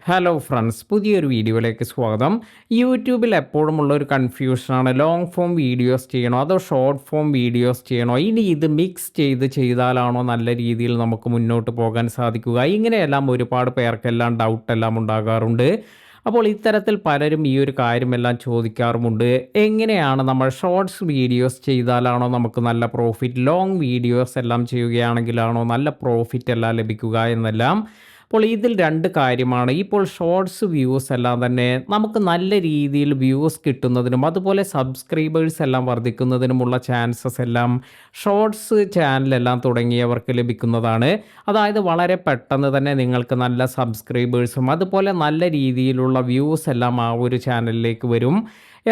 Hello friends, പുതിയൊരു വീഡിയോയിലേക്ക് സ്വാഗതം. യൂട്യൂബിൽ എപ്പോഴുമുള്ള ഒരു കൺഫ്യൂഷനാണ്, ലോങ് ഫോം വീഡിയോസ് ചെയ്യണോ അതോ ഷോർട്ട് ഫോം വീഡിയോസ് ചെയ്യണോ, ഇനി ഇത് മിക്സ് ചെയ്താലാണോ നല്ല രീതിയിൽ നമുക്ക് മുന്നോട്ട് പോകാൻ സാധിക്കുക. ഇങ്ങനെയെല്ലാം ഒരുപാട് പേർക്കെല്ലാം ഡൗട്ടെല്ലാം ഉണ്ടാകാറുണ്ട്. അപ്പോൾ ഇത്തരത്തിൽ പലരും ഈ ഒരു കാര്യമെല്ലാം ചോദിക്കാറുമുണ്ട്. എങ്ങനെയാണ് നമ്മൾ ഷോർട്സ് വീഡിയോസ് ചെയ്താലാണോ നമുക്ക് നല്ല പ്രോഫിറ്റ്, ലോങ് വീഡിയോസ് എല്ലാം ചെയ്യുകയാണെങ്കിലാണോ നല്ല പ്രോഫിറ്റ് എല്ലാം ലഭിക്കുക എന്നെല്ലാം. അപ്പോൾ ഇതിൽ രണ്ട് കാര്യമാണ്. ഇപ്പോൾ ഷോർട്സ് വ്യൂസ് എല്ലാം തന്നെ നമുക്ക് നല്ല രീതിയിൽ വ്യൂസ് കിട്ടുന്നതിനും അതുപോലെ സബ്സ്ക്രൈബേഴ്സ് എല്ലാം വർദ്ധിക്കുന്നതിനുമുള്ള ചാൻസസ് എല്ലാം ഷോർട്സ് ചാനലെല്ലാം തുടങ്ങിയവർക്ക് ലഭിക്കുന്നതാണ്. അതായത് വളരെ പെട്ടെന്ന് തന്നെ നിങ്ങൾക്ക് നല്ല സബ്സ്ക്രൈബേഴ്സും അതുപോലെ നല്ല രീതിയിലുള്ള വ്യൂസ് എല്ലാം ആ ഒരു ചാനലിലേക്ക് വരും.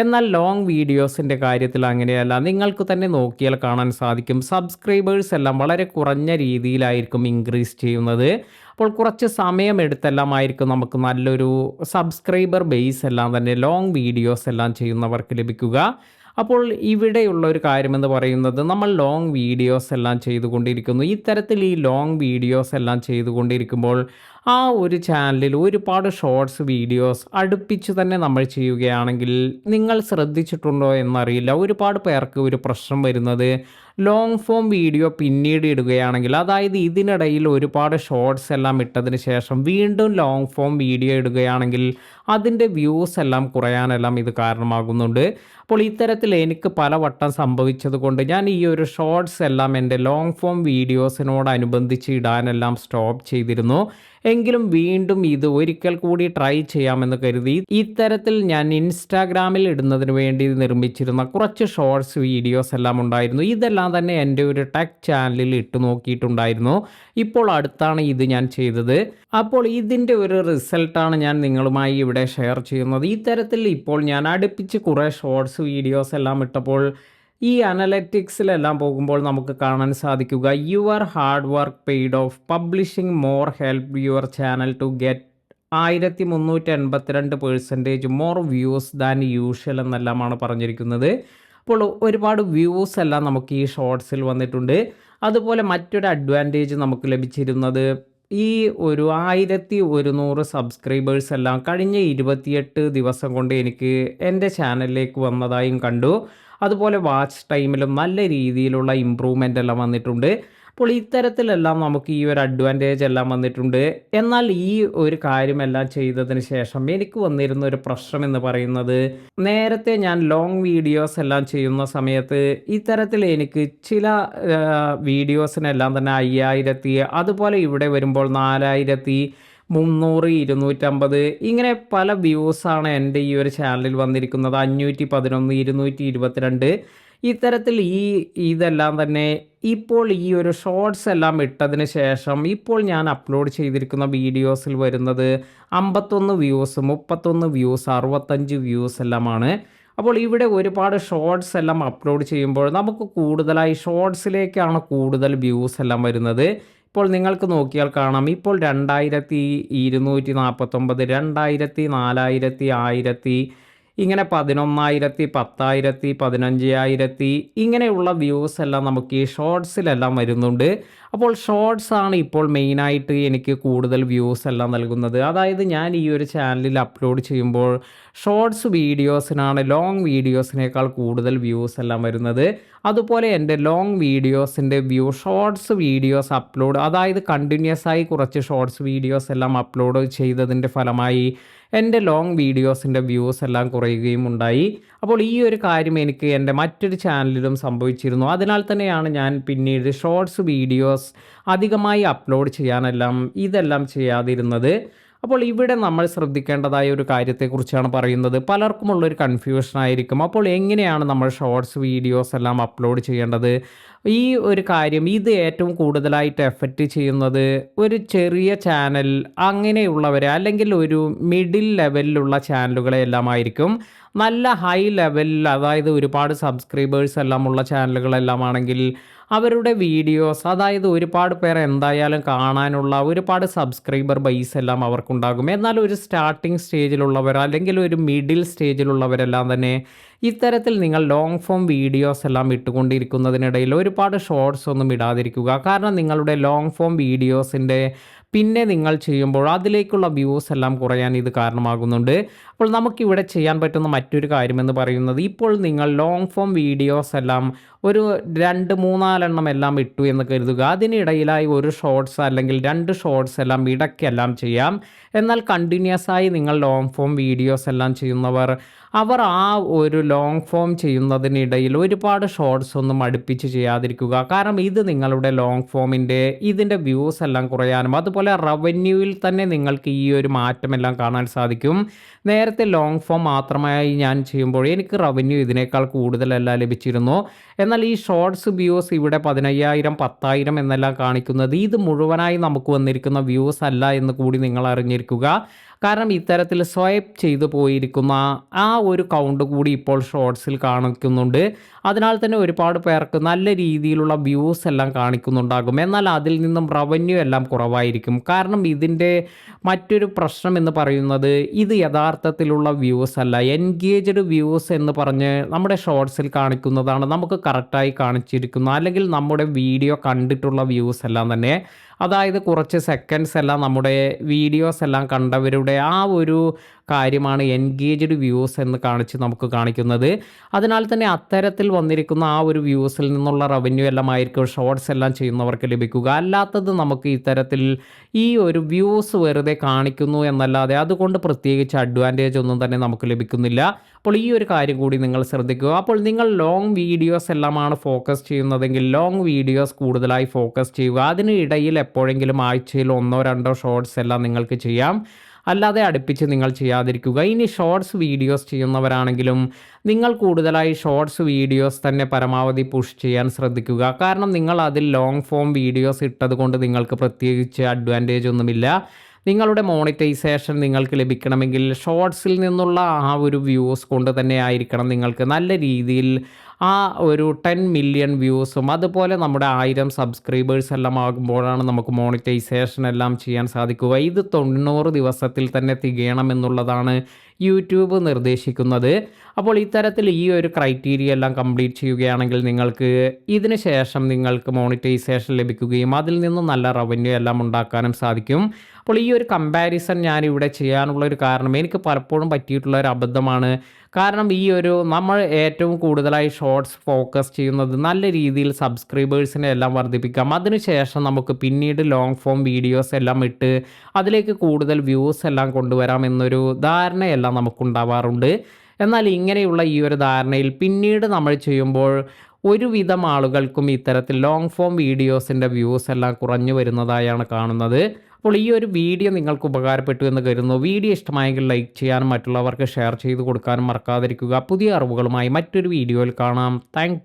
എന്നാൽ ലോങ് വീഡിയോസിൻ്റെ കാര്യത്തിൽ അങ്ങനെയല്ല. നിങ്ങൾക്ക് തന്നെ നോക്കിയാൽ കാണാൻ സാധിക്കും, സബ്സ്ക്രൈബേഴ്സ് എല്ലാം വളരെ കുറഞ്ഞ രീതിയിലായിരിക്കും ഇൻക്രീസ് ചെയ്യുന്നത്. അപ്പോൾ കുറച്ച് സമയമെടുത്തെല്ലാം ആയിരിക്കും നമുക്ക് നല്ലൊരു സബ്സ്ക്രൈബർ ബേസ് എല്ലാം തന്നെ ലോങ് വീഡിയോസ് എല്ലാം ചെയ്യുന്നവർക്ക് ലഭിക്കുക. അപ്പോൾ ഇവിടെയുള്ള ഒരു കാര്യമെന്ന് പറയുന്നത്, നമ്മൾ ലോങ് വീഡിയോസ് എല്ലാം ചെയ്തുകൊണ്ടിരിക്കുന്നു. ഇത്തരത്തിൽ ഈ ലോങ് വീഡിയോസ് എല്ലാം ചെയ്തുകൊണ്ടിരിക്കുമ്പോൾ ആ ഒരു ചാനലിൽ ഒരുപാട് ഷോർട്സ് വീഡിയോസ് അടുപ്പിച്ച് തന്നെ നമ്മൾ ചെയ്യുകയാണെങ്കിൽ, നിങ്ങൾ ശ്രദ്ധിച്ചിട്ടുണ്ടോ എന്നറിയില്ല, ഒരുപാട് പേർക്ക് ഒരു പ്രശ്നം വരുന്നത്, ലോങ് ഫോം വീഡിയോ പിന്നീട് ഇടുകയാണെങ്കിൽ, അതായത് ഇതിനിടയിൽ ഒരുപാട് ഷോർട്സ് എല്ലാം ഇട്ടതിന് ശേഷം വീണ്ടും ലോങ് ഫോം വീഡിയോ ഇടുകയാണെങ്കിൽ അതിൻ്റെ വ്യൂസ് എല്ലാം കുറയാനെല്ലാം ഇത് കാരണമാകുന്നുണ്ട്. അപ്പോൾ ഇത്തരത്തിൽ എനിക്ക് പലവട്ടം സംഭവിച്ചത് കൊണ്ട് ഞാൻ ഈ ഒരു ഷോർട്സ് എല്ലാം എൻ്റെ ലോങ് ഫോം വീഡിയോസിനോടനുബന്ധിച്ച് ഇടാനെല്ലാം സ്റ്റോപ്പ് ചെയ്തിരുന്നു. എങ്കിലും വീണ്ടും ഇത് ഒരിക്കൽ കൂടി ട്രൈ ചെയ്യാമെന്ന് കരുതി ഇത്തരത്തിൽ ഞാൻ ഇൻസ്റ്റാഗ്രാമിൽ ഇടുന്നതിന് വേണ്ടി നിർമ്മിച്ചിരുന്ന കുറച്ച് ഷോർട്സ് വീഡിയോസ് എല്ലാം ഉണ്ടായിരുന്നു. ഇതെല്ലാം തന്നെ എൻ്റെ ഒരു ടെക് ചാനലിൽ ഇട്ട് നോക്കിയിട്ടുണ്ടായിരുന്നു. ഇപ്പോൾ അടുത്താണ് ഇത് ഞാൻ ചെയ്തത്. അപ്പോൾ ഇതിൻ്റെ ഒരു റിസൾട്ടാണ് ഞാൻ നിങ്ങളുമായി ഇവിടെ ഷെയർ ചെയ്യുന്നത്. ഇത്തരത്തിൽ ഇപ്പോൾ ഞാൻ അടുപ്പിച്ച് കുറേ ഷോർട്സ് വീഡിയോസ് എല്ലാം ഇട്ടപ്പോൾ ഈ അനലറ്റിക്സിലെല്ലാം പോകുമ്പോൾ നമുക്ക് കാണാൻ സാധിക്കുക, your hard work paid off, publishing more help your channel to get 1382% more views than usual എന്നെല്ലാമാണ് പറഞ്ഞിരിക്കുന്നത്. അപ്പോൾ ഒരുപാട് വ്യൂസ് എല്ലാം നമുക്ക് ഈ ഷോർട്സിൽ വന്നിട്ടുണ്ട്. അതുപോലെ മറ്റൊരു അഡ്വാൻറ്റേജ് നമുക്ക് ലഭിച്ചിരുന്നത്, ഈ ഒരു 1100 സബ്സ്ക്രൈബേഴ്സ് എല്ലാം കഴിഞ്ഞ 28 ദിവസം കൊണ്ട് എനിക്ക് എൻ്റെ ചാനലിലേക്ക് വന്നതായും കണ്ടു. അതുപോലെ വാച്ച് ടൈമിലും നല്ല രീതിയിലുള്ള ഇമ്പ്രൂവ്മെൻ്റ് എല്ലാം വന്നിട്ടുണ്ട്. അപ്പോൾ ഇത്തരത്തിലെല്ലാം നമുക്ക് ഈ ഒരു അഡ്വാൻറ്റേജ് എല്ലാം വന്നിട്ടുണ്ട്. എന്നാൽ ഈ ഒരു കാര്യമെല്ലാം ചെയ്തതിന് ശേഷം എനിക്ക് വന്നിരുന്ന ഒരു പ്രശ്നം എന്ന് പറയുന്നത്, നേരത്തെ ഞാൻ ലോങ് വീഡിയോസ് എല്ലാം ചെയ്യുന്ന സമയത്ത് ഇത്തരത്തിൽ എനിക്ക് ചില വീഡിയോസിനെല്ലാം തന്നെ 5000, അതുപോലെ ഇവിടെ വരുമ്പോൾ 4300, 250 ഇങ്ങനെ പല വ്യൂസാണ് എൻ്റെ ഈ ഒരു ചാനലിൽ വന്നിരിക്കുന്നത്. 511, 222 ഇത്തരത്തിൽ ഇതെല്ലാം തന്നെ ഇപ്പോൾ ഈ ഒരു ഷോർട്സ് എല്ലാം ഇട്ടതിന് ശേഷം ഇപ്പോൾ ഞാൻ അപ്ലോഡ് ചെയ്തിരിക്കുന്ന വീഡിയോസിൽ വരുന്നത് 51 വ്യൂസ്, 31 വ്യൂസ്, 65 വ്യൂസ് എല്ലാമാണ്. അപ്പോൾ ഇവിടെ ഒരുപാട് ഷോർട്സ് എല്ലാം അപ്ലോഡ് ചെയ്യുമ്പോൾ നമുക്ക് കൂടുതലായി ഷോർട്സിലേക്കാണ് കൂടുതൽ വ്യൂസ് എല്ലാം വരുന്നത്. ഇപ്പോൾ നിങ്ങൾക്ക് നോക്കിയാൽ കാണാം, ഇപ്പോൾ 2249, 2000, 4000, 1000 ഇങ്ങനെ 11,000, 10,000, 15,000 ഇങ്ങനെയുള്ള വ്യൂസ് എല്ലാം നമുക്ക് ഈ ഷോർട്സിലെല്ലാം വരുന്നുണ്ട്. അപ്പോൾ ഷോർട്സ് ആണ് ഇപ്പോൾ മെയിനായിട്ട് എനിക്ക് കൂടുതൽ വ്യൂസ് എല്ലാം നൽകുന്നത്. അതായത് ഞാൻ ഈ ഒരു ചാനലിൽ അപ്ലോഡ് ചെയ്യുമ്പോൾ ഷോർട്സ് വീഡിയോസിനാണ് ലോങ് വീഡിയോസിനേക്കാൾ കൂടുതൽ വ്യൂസ് എല്ലാം വരുന്നത്. അതുപോലെ എൻ്റെ ലോങ് വീഡിയോസിൻ്റെ വ്യൂ ഷോർട്സ് വീഡിയോസ് അപ്ലോഡ്, അതായത് കണ്ടിന്യൂസ് ആയി കുറച്ച് ഷോർട്സ് വീഡിയോസ് എല്ലാം അപ്ലോഡ് ചെയ്തതിൻ്റെ ഫലമായി എൻ്റെ ലോങ് വീഡിയോസിൻ്റെ വ്യൂസ് എല്ലാം കുറയുകയും ഉണ്ടായി. അപ്പോൾ ഈ ഒരു കാര്യം എനിക്ക് എൻ്റെ മറ്റൊരു ചാനലിലും സംഭവിച്ചിരുന്നു. അതിനാൽ തന്നെയാണ് ഞാൻ പിന്നീട് ഷോർട്സ് വീഡിയോസ് അധികമായി അപ്ലോഡ് ചെയ്യാനെല്ലാം ഇതെല്ലാം ചെയ്യാതിരുന്നത്. അപ്പോൾ ഇവിടെ നമ്മൾ ശ്രദ്ധിക്കേണ്ടതായ ഒരു കാര്യത്തെക്കുറിച്ചാണ് പറയുന്നത്. പലർക്കുമുള്ളൊരു കൺഫ്യൂഷൻ ആയിരിക്കും, അപ്പോൾ എങ്ങനെയാണ് നമ്മൾ ഷോർട്സ് വീഡിയോസ് എല്ലാം അപ്ലോഡ് ചെയ്യേണ്ടത്. ഈ ഒരു കാര്യം ഇത് ഏറ്റവും കൂടുതലായിട്ട് എഫക്റ്റ് ചെയ്യുന്നത് ഒരു ചെറിയ ചാനൽ അങ്ങനെയുള്ളവരെ, അല്ലെങ്കിൽ ഒരു മിഡിൽ ലെവലിലുള്ള ചാനലുകളെ എല്ലാം ആയിരിക്കും. നല്ല ഹൈ ലെവലിൽ, അതായത് ഒരുപാട് സബ്സ്ക്രൈബേഴ്സ് എല്ലാം ഉള്ള ചാനലുകളെല്ലാം ആണെങ്കിൽ അവരുടെ വീഡിയോസ്, അതായത് ഒരുപാട് പേർ എന്തായാലും കാണാനുള്ള ഒരുപാട് സബ്സ്ക്രൈബർ ബേസ് എല്ലാം അവർക്കുണ്ടാകും. എന്നാൽ ഒരു സ്റ്റാർട്ടിംഗ് സ്റ്റേജിലുള്ളവർ അല്ലെങ്കിൽ ഒരു മിഡിൽ സ്റ്റേജിലുള്ളവരെല്ലാം തന്നെ ഇത്തരത്തിൽ നിങ്ങൾ ലോങ് ഫോം വീഡിയോസ് എല്ലാം ഇട്ടുകൊണ്ടിരിക്കുന്നതിനിടയിൽ ഒരുപാട് ഷോർട്സ് ഒന്നും ഇടാതിരിക്കുക. കാരണം നിങ്ങളുടെ ലോങ് ഫോം വീഡിയോസിൻ്റെ പിന്നെ നിങ്ങൾ ചെയ്യുമ്പോൾ അതിലേക്കുള്ള വ്യൂസ് എല്ലാം കുറയാൻ ഇത് കാരണമാകുന്നുണ്ട്. അപ്പോൾ നമുക്കിവിടെ ചെയ്യാൻ പറ്റുന്ന മറ്റൊരു കാര്യമെന്ന് പറയുന്നത്, ഇപ്പോൾ നിങ്ങൾ ലോങ് ഫോം വീഡിയോസ് എല്ലാം ഒരു 2, 3, 4 എണ്ണം എല്ലാം ഇട്ടു എന്ന് കരുതുക. അതിനിടയിലായി ഒരു ഷോർട്സ് അല്ലെങ്കിൽ 2 ഷോർട്സ് എല്ലാം ഇടയ്ക്കെല്ലാം ചെയ്യാം. എന്നാൽ കണ്ടിന്യൂസ് ആയി നിങ്ങൾ ലോങ് ഫോം വീഡിയോസ് എല്ലാം ചെയ്യുന്നവർ, അവർ ആ ഒരു ലോങ് ഫോം ചെയ്യുന്നതിനിടയിൽ ഒരുപാട് ഷോർട്സ് ഒന്നും അടുപ്പിച്ച് ചെയ്യാതിരിക്കുക. കാരണം ഇത് നിങ്ങളുടെ ലോങ് ഫോമിൻ്റെ ഇതിൻ്റെ വ്യൂസ് എല്ലാം കുറയാനും അതുപോലെ റവന്യൂവിൽ തന്നെ നിങ്ങൾക്ക് ഈ ഒരു മാറ്റമെല്ലാം കാണാൻ സാധിക്കും. നേരത്തെ ലോങ് ഫോം മാത്രമായി ഞാൻ ചെയ്യുമ്പോൾ എനിക്ക് റവന്യൂ ഇതിനേക്കാൾ കൂടുതലെല്ലാം ലഭിച്ചിരുന്നു. എന്നാൽ ഈ ഷോർട്സ് വ്യൂസ് ഇവിടെ 15,000, 10,000 എന്നെല്ലാം കാണിക്കുന്നത് ഇത് മുഴുവനായി നമുക്ക് വന്നിരിക്കുന്ന വ്യൂസ് അല്ല എന്ന് കൂടി നിങ്ങൾ അറിഞ്ഞിരിക്കുക. കാരണം ഇത്തരത്തിൽ സ്വൈപ്പ് ചെയ്തു പോയിരിക്കുന്ന ആ ഒരു കൗണ്ട് കൂടി ഇപ്പോൾ ഷോർട്സിൽ കാണിക്കുന്നുണ്ട്. അതിനാൽ തന്നെ ഒരുപാട് പേർക്ക് നല്ല രീതിയിലുള്ള വ്യൂസ് എല്ലാം കാണിക്കുന്നുണ്ടാകും. എന്നാൽ അതിൽ നിന്നും റവന്യൂ എല്ലാം കുറവായിരിക്കും. കാരണം ഇതിൻ്റെ മറ്റൊരു പ്രശ്നം എന്ന് പറയുന്നത്, ഇത് യഥാർത്ഥത്തിലുള്ള വ്യൂസ് അല്ല, എൻഗേജ്ഡ് വ്യൂസ് എന്ന് പറഞ്ഞ് നമ്മുടെ ഷോർട്സിൽ കാണിക്കുന്നതാണ് നമുക്ക് കറക്റ്റായി കാണിച്ചിരിക്കുന്ന, അല്ലെങ്കിൽ നമ്മുടെ വീഡിയോ കണ്ടിട്ടുള്ള വ്യൂസ് എല്ലാം തന്നെ. അതായത് കുറച്ച് സെക്കൻഡ്സ് എല്ലാം നമ്മുടെ വീഡിയോസ് എല്ലാം കണ്ടവരുടെ ആ ഒരു കാര്യമാണ് എൻഗേജ്ഡ് വ്യൂസ് എന്ന് നമുക്ക് കാണിക്കുന്നത്. അതിനാൽ തന്നെ അത്തരത്തിൽ വന്നിരിക്കുന്ന ആ ഒരു വ്യൂസിൽ നിന്നുള്ള റവന്യൂ എല്ലാം ആയിരിക്കും ഷോർട്സ് എല്ലാം ചെയ്യുന്നവർക്ക് ലഭിക്കുക. അല്ലാത്തത് നമുക്ക് ഇത്തരത്തിൽ ഈ ഒരു വ്യൂസ് വെറുതെ കാണിക്കുന്നു എന്നല്ലാതെ അതുകൊണ്ട് പ്രത്യേകിച്ച് അഡ്വാൻറ്റേജ് ഒന്നും തന്നെ നമുക്ക് ലഭിക്കുന്നില്ല. അപ്പോൾ ഈ ഒരു കാര്യം കൂടി നിങ്ങൾ ശ്രദ്ധിക്കുക. അപ്പോൾ നിങ്ങൾ ലോങ് വീഡിയോസ് എല്ലാമാണ് ഫോക്കസ് ചെയ്യുന്നതെങ്കിൽ ലോങ് വീഡിയോസ് കൂടുതലായി ഫോക്കസ് ചെയ്യുക. അതിന് ഇടയിൽ എപ്പോഴെങ്കിലും ആഴ്ചയിൽ 1, 2 ഷോർട്സ് എല്ലാം നിങ്ങൾക്ക് ചെയ്യാം. അല്ലാതെ അടുപ്പിച്ച് നിങ്ങൾ ചെയ്യാതിരിക്കുക. ഇനി ഷോർട്സ് വീഡിയോസ് ചെയ്യുന്നവരാണെങ്കിലും നിങ്ങൾ കൂടുതലായി ഷോർട്സ് വീഡിയോസ് തന്നെ പരമാവധി പുഷ് ചെയ്യാൻ ശ്രദ്ധിക്കുക. കാരണം നിങ്ങൾ അതിൽ ലോങ് ഫോം വീഡിയോസ് ഇട്ടത് കൊണ്ട് നിങ്ങൾക്ക് പ്രത്യേകിച്ച് അഡ്വാൻറ്റേജ് ഒന്നുമില്ല. നിങ്ങളുടെ മോണിറ്റൈസേഷൻ നിങ്ങൾക്ക് ലഭിക്കണമെങ്കിൽ ഷോർട്സിൽ നിന്നുള്ള ആ ഒരു വ്യൂസ് കൊണ്ട് തന്നെ ആയിരിക്കണം നിങ്ങൾക്ക് നല്ല രീതിയിൽ ആ ഒരു 10 മില്യൺ വ്യൂസും അതുപോലെ നമ്മുടെ 1000 സബ്സ്ക്രൈബേഴ്സ് എല്ലാം ആകുമ്പോഴാണ് നമുക്ക് മോണിറ്റൈസേഷൻ എല്ലാം ചെയ്യാൻ സാധിക്കുക. ഇത് 90 ദിവസത്തിൽ തന്നെ തികയണമെന്നുള്ളതാണ് യൂട്യൂബ് നിർദ്ദേശിക്കുന്നത്. അപ്പോൾ ഇത്തരത്തിൽ ഈ ഒരു ക്രൈറ്റീരിയ എല്ലാം കംപ്ലീറ്റ് ചെയ്യുകയാണെങ്കിൽ നിങ്ങൾക്ക് ഇതിന് ശേഷം നിങ്ങൾക്ക് മോണിറ്റൈസേഷൻ ലഭിക്കുകയും അതിൽ നിന്നും നല്ല റവന്യൂ എല്ലാം ഉണ്ടാക്കാനും സാധിക്കും. അപ്പോൾ ഈ ഒരു കമ്പാരിസൺ ഞാനിവിടെ ചെയ്യാനുള്ള ഒരു കാരണം എനിക്ക് പലപ്പോഴും പറ്റിയിട്ടുള്ള ഒരു അബദ്ധമാണ്. കാരണം ഈ ഒരു നമ്മൾ ഏറ്റവും കൂടുതലായി ഷോർട്സ് ഫോക്കസ് ചെയ്യുന്നത് നല്ല രീതിയിൽ സബ്സ്ക്രൈബേഴ്സിനെ എല്ലാം വർദ്ധിപ്പിക്കാം. അതിനുശേഷം നമുക്ക് പിന്നീട് ലോങ് ഫോം വീഡിയോസ് എല്ലാം ഇട്ട് അതിലേക്ക് കൂടുതൽ വ്യൂസ് എല്ലാം കൊണ്ടുവരാം എന്നൊരു ധാരണയെല്ലാം നമുക്കുണ്ടാവാറുണ്ട്. എന്നാൽ ഇങ്ങനെയുള്ള ഈ ഒരു ധാരണയിൽ പിന്നീട് നമ്മൾ ചെയ്യുമ്പോൾ ഒരുവിധം ആളുകൾക്കും ഇത്തരത്തിൽ ലോങ് ഫോം വീഡിയോസിൻ്റെ വ്യൂസ് എല്ലാം കുറഞ്ഞു വരുന്നതായാണ് കാണുന്നത്. അപ്പോൾ ഈ ഒരു വീഡിയോ നിങ്ങൾക്ക് ഉപകാരപ്പെട്ടു എന്ന് കരുതുന്നു. വീഡിയോ ഇഷ്ടമായെങ്കിൽ ലൈക്ക് ചെയ്യാനും മറ്റുള്ളവർക്ക് ഷെയർ ചെയ്ത് കൊടുക്കാനും മറക്കാതിരിക്കുക. പുതിയ അറിവുകളുമായി മറ്റൊരു വീഡിയോയിൽ കാണാം. താങ്ക്